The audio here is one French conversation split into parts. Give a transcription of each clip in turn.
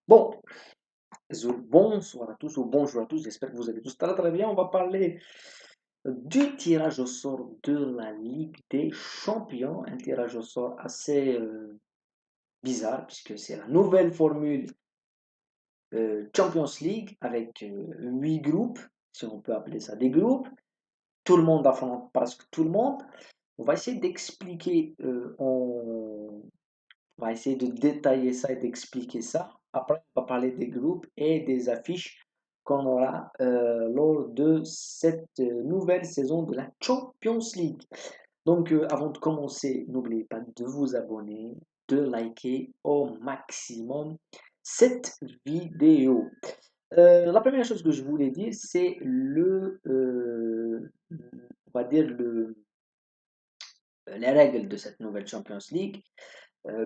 Bon, bonsoir à tous ou bonjour à tous, j'espère que vous allez tous très très bien. On va parler du tirage au sort de la Ligue des Champions, un tirage au sort assez bizarre puisque c'est la nouvelle formule Champions League avec 8 groupes, si on peut appeler ça des groupes. Tout le monde affronte presque tout le monde. On va essayer d'expliquer, on va essayer de détailler ça et d'expliquer ça. Après, on va parler des groupes et des affiches qu'on aura lors de cette nouvelle saison de la Champions League. Donc, avant de commencer, n'oubliez pas de vous abonner, de liker au maximum cette vidéo. La première chose que je voulais dire, c'est on va dire les règles de cette nouvelle Champions League.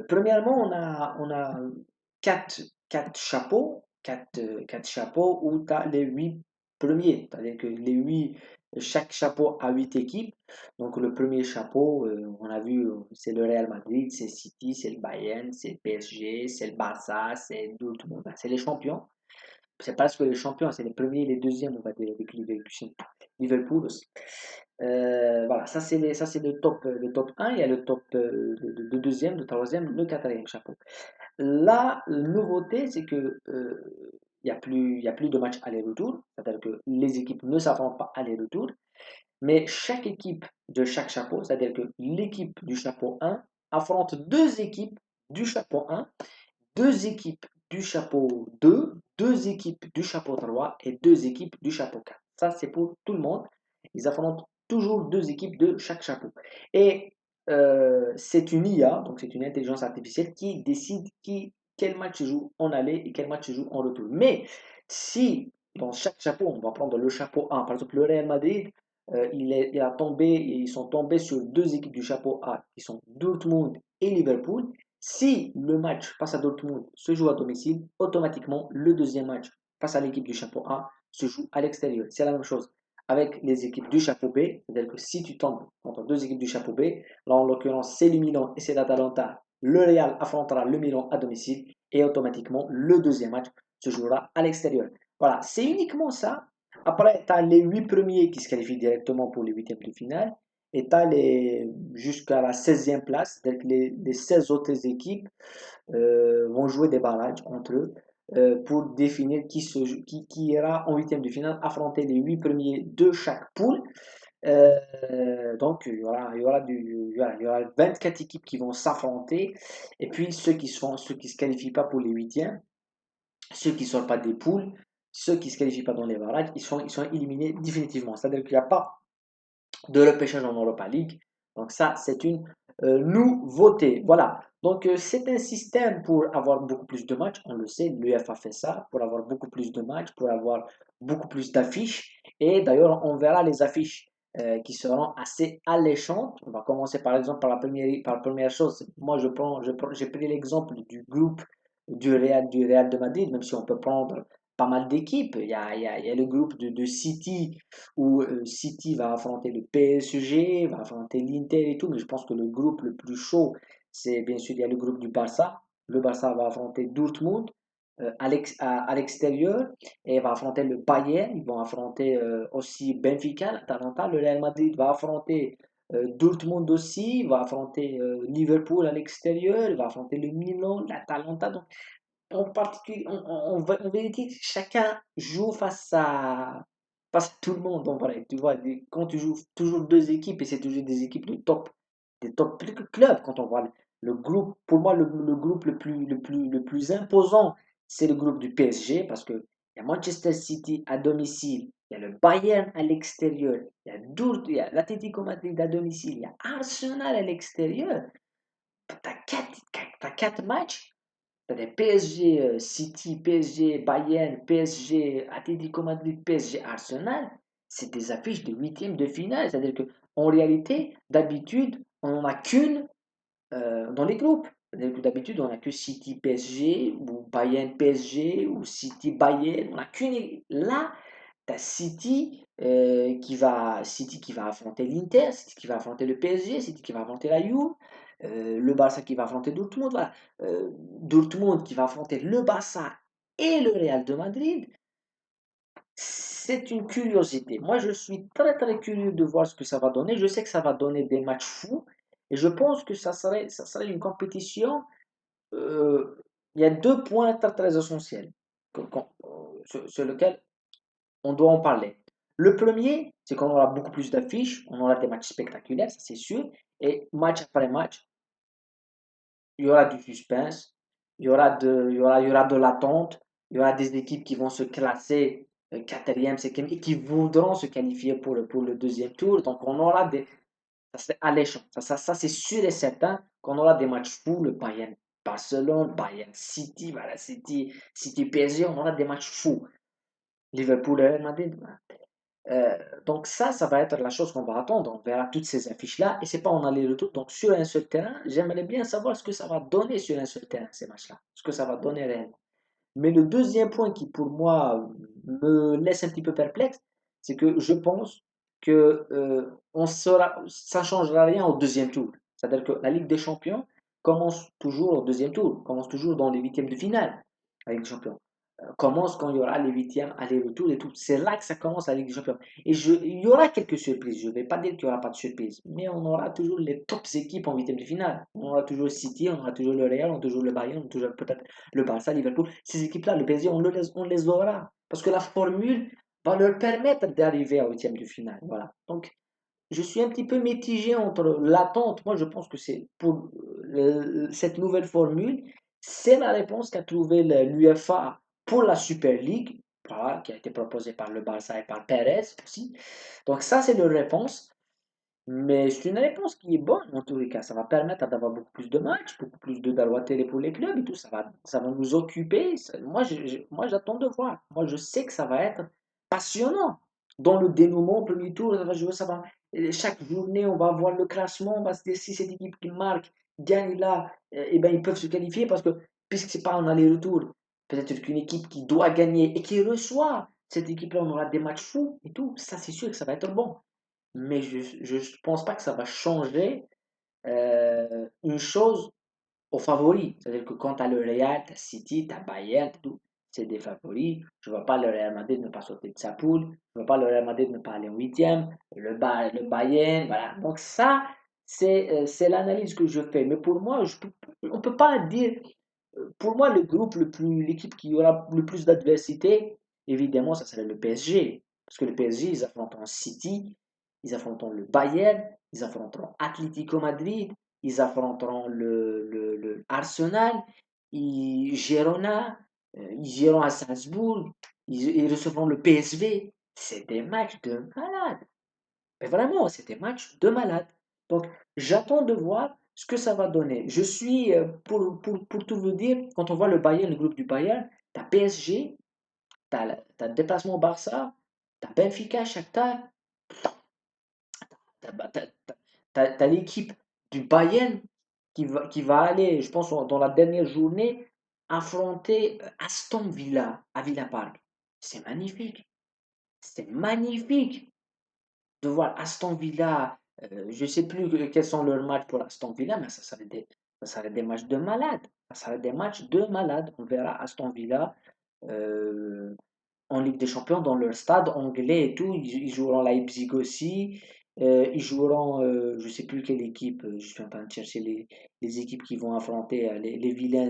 Premièrement, on a quatre chapeaux, quatre chapeaux où tu as les 8 premiers. C'est-à-dire que chaque chapeau a 8 équipes. Donc le premier chapeau, on a vu, c'est le Real Madrid, c'est City, c'est le Bayern, c'est le PSG, c'est le Barça, c'est Dortmund. C'est les champions. C'est presque les champions, c'est les premiers et les deuxièmes, on va dire, avec Liverpool aussi. Voilà, ça c'est le top 1, il y a le top le deuxième, le troisième, le quatrième chapeau. La nouveauté, c'est que il y a plus de matchs aller-retour, c'est-à-dire que les équipes ne s'affrontent pas aller-retour, mais chaque équipe de chaque chapeau, c'est-à-dire que l'équipe du chapeau 1 affronte deux équipes du chapeau 1, deux équipes du chapeau 2, deux équipes du chapeau 3 et deux équipes du chapeau 4. Ça, c'est pour tout le monde. Ils affrontent toujours deux équipes de chaque chapeau. Et c'est une IA, donc c'est une intelligence artificielle qui décide quel match se joue en aller et quel match se joue en retour. Mais si dans chaque chapeau, on va prendre le chapeau 1, par exemple le Real Madrid, ils sont tombés sur deux équipes du chapeau A, qui sont Dortmund et Liverpool. Si le match face à Dortmund se joue à domicile, automatiquement le deuxième match face à l'équipe du chapeau A se joue à l'extérieur. C'est la même chose avec les équipes du chapeau B, c'est-à-dire que si tu tombes contre deux équipes du chapeau B, là en l'occurrence c'est le Milan et c'est l'Atalanta, le Real affrontera le Milan à domicile et automatiquement le deuxième match se jouera à l'extérieur. Voilà, c'est uniquement ça. Après, tu as les 8 premiers qui se qualifient directement pour les huitièmes de finale et tu as jusqu'à la 16e place, c'est-à-dire que les 16 autres équipes vont jouer des barrages entre eux pour définir qui ira en huitième de finale affronter les 8 premiers de chaque poule. Donc, il y aura 24 équipes qui vont s'affronter. Et puis, ceux qui se qualifient pas pour les huitièmes, ceux qui ne sortent pas des poules, ceux qui ne se qualifient pas dans les barrages, ils sont éliminés définitivement. C'est-à-dire qu'il n'y a pas de repêchage en Europa League. Donc ça, c'est une nouveauté. Voilà. Donc c'est un système pour avoir beaucoup plus de matchs. On le sait, l'UEFA fait ça pour avoir beaucoup plus de matchs, pour avoir beaucoup plus d'affiches. Et d'ailleurs, on verra les affiches qui seront assez alléchantes. On va commencer par exemple par la première chose. Moi, j'ai pris l'exemple du groupe du Real de Madrid, même si on peut prendre pas mal d'équipes. Il y a le groupe de City où City va affronter le PSG, va affronter l'Inter et tout, mais je pense que le groupe le plus chaud, c'est bien sûr, il y a le groupe du Barça. Le Barça va affronter Dortmund à l'extérieur et va affronter le Bayern. Ils vont affronter aussi Benfica, l'Atalanta. Le Real Madrid va affronter Dortmund aussi, va affronter Liverpool à l'extérieur, va affronter le Milan, l'Atalanta. Donc, en particulier, en vérité, chacun joue face à tout le monde en vrai. Tu vois, quand tu joues toujours deux équipes, et c'est toujours des équipes des top clubs, quand on voit le groupe, pour moi, le groupe le plus imposant, c'est le groupe du PSG, parce que il y a Manchester City à domicile, il y a le Bayern à l'extérieur, il y a l'Atlético Madrid à domicile, il y a Arsenal à l'extérieur. T'as quatre matchs. T'as des PSG, City, PSG, Bayern, PSG, Atlético Madrid, PSG, Arsenal. C'est des affiches de huitième de finale. C'est-à-dire qu'en réalité, d'habitude, on n'en a qu'une dans les groupes. C'est-à-dire que d'habitude, on n'a que City, PSG, ou Bayern, PSG, ou City, Bayern. On n'a qu'une. Là, tu as City qui va affronter l'Inter, City qui va affronter le PSG, City qui va affronter la Juve, le Barça qui va affronter Dortmund, voilà. Dortmund qui va affronter le Barça et le Real de Madrid, c'est une curiosité. Moi, je suis très très curieux de voir ce que ça va donner. Je sais que ça va donner des matchs fous et je pense que ça serait une compétition. euh, il y a deux points très très essentiels sur lesquels on doit en parler. Le premier, c'est qu'on aura beaucoup plus d'affiches, on aura des matchs spectaculaires, ça c'est sûr, et match après match, il y aura du suspense, il y aura de l'attente, il y aura des équipes qui vont se classer quatrième, cinquième et qui voudront se qualifier pour le deuxième tour. Donc on aura des, ça c'est alléchant, ça c'est sûr et certain qu'on aura des matchs fous, le Bayern Barcelone, Bayern City, voilà, City PSG, on aura des matchs fous. Liverpool, Real Madrid, voilà. Donc ça va être la chose qu'on va attendre. On verra toutes ces affiches-là et c'est pas en aller-retour. Donc sur un seul terrain, j'aimerais bien savoir ce que ça va donner sur un seul terrain, ces matchs-là. Ce que ça va donner réellement. Mais le deuxième point qui pour moi me laisse un petit peu perplexe, c'est que je pense que ça changera rien au deuxième tour. C'est-à-dire que la Ligue des Champions commence toujours au deuxième tour, commence toujours dans les huitièmes de finale, la Ligue des Champions commence quand il y aura les huitièmes, aller-retour et tout. C'est là que ça commence la Ligue des Champions. Et il y aura quelques surprises. Je ne vais pas dire qu'il n'y aura pas de surprises, mais on aura toujours les tops équipes en huitième de finale. On aura toujours City, on aura toujours le Real, on aura toujours le Bayern, on aura toujours peut-être le Barça, Liverpool. Ces équipes-là, le PSG, on les aura. Parce que la formule va leur permettre d'arriver à huitième de finale. Voilà. Donc, je suis un petit peu mitigé entre l'attente. Moi, je pense que c'est pour cette nouvelle formule, c'est la réponse qu'a trouvée l'UEFA pour la Super League, voilà, qui a été proposée par le Barça et par Perez aussi. Donc ça, c'est leur réponse. Mais c'est une réponse qui est bonne en tous les cas. Ça va permettre d'avoir beaucoup plus de matchs, beaucoup plus de droits télé pour les clubs et tout. Ça va nous occuper. Moi, moi, j'attends de voir. Moi, je sais que ça va être passionnant. Dans le dénouement, au premier tour, ça va jouer, ça va. Et chaque journée, on va voir le classement. On va se dire si cette équipe qui marque gagne là, eh ben, ils peuvent se qualifier parce que, puisque c'est pas un aller-retour, peut-être qu'une équipe qui doit gagner et qui reçoit cette équipe-là, on aura des matchs fous et tout. Ça, c'est sûr que ça va être bon. Mais je ne pense pas que ça va changer une chose aux favoris. C'est-à-dire que quand tu as le Real, tu as City, tu as Bayern, tout, c'est des favoris. Je ne vois pas le Real Madrid ne pas sauter de sa poule. Je ne vois pas le Real Madrid ne pas aller en huitième. Le Bayern, voilà. Donc ça, c'est l'analyse que je fais. Mais pour moi, on ne peut pas dire pour moi, l'équipe qui aura le plus d'adversité, évidemment, ça serait le PSG. Parce que le PSG, ils affronteront City, ils affronteront le Bayern, ils affronteront Atlético Madrid, ils affronteront le Arsenal, Girona, ils iront à Salzbourg, ils recevront le PSV. C'est des matchs de malade. Mais vraiment, c'est des matchs de malade. Donc, j'attends de voir ce que ça va donner. Je suis, pour tout vous dire, quand on voit le Bayern, le groupe du Bayern, tu as PSG, tu as le déplacement au Barça, tu as Benfica, Shakhtar, tu as l'équipe du Bayern qui va aller, je pense, dans la dernière journée, affronter Aston Villa à Villa Park. C'est magnifique. C'est magnifique de voir Aston Villa, je ne sais plus quels sont leurs matchs pour Aston Villa, mais ça serait des matchs de malade. Ça serait des matchs de malade. On verra Aston Villa euh, en Ligue des Champions dans leur stade anglais et tout. Ils joueront Leipzig aussi. Ils joueront, je ne sais plus quelle équipe. Je suis en train de chercher les équipes qui vont affronter les vilains.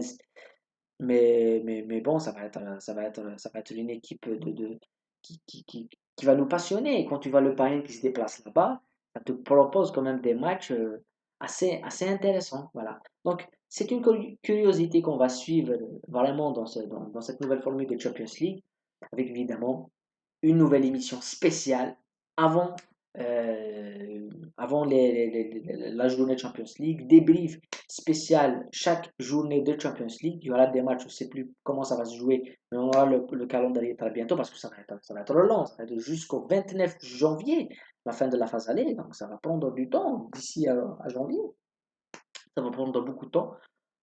Mais bon, ça va être une équipe qui va nous passionner. Et quand tu vois le Bayern qui se déplace là-bas, ça te propose quand même des matchs assez intéressants. Voilà. Donc, c'est une curiosité qu'on va suivre vraiment dans cette nouvelle formule de Champions League, avec évidemment une nouvelle émission spéciale avant, euh, avant la journée de Champions League, débrief spécial chaque journée de Champions League. Il y aura des matchs, je ne sais plus comment ça va se jouer, mais on aura le calendrier très bientôt parce que ça va être long, ça va être jusqu'au 29 janvier, la fin de la phase aller, donc ça va prendre du temps d'ici à janvier. Ça va prendre beaucoup de temps,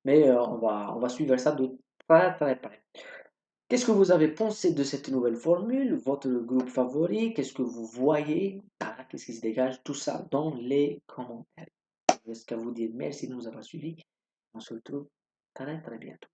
mais on va suivre ça de très très près. Qu'est-ce que vous avez pensé de cette nouvelle formule? Votre groupe favori? Qu'est-ce que vous voyez? Ah, qu'est-ce qui se dégage? Tout ça dans les commentaires. Je reste qu'à vous dire merci de nous avoir suivis. On se retrouve très très bientôt.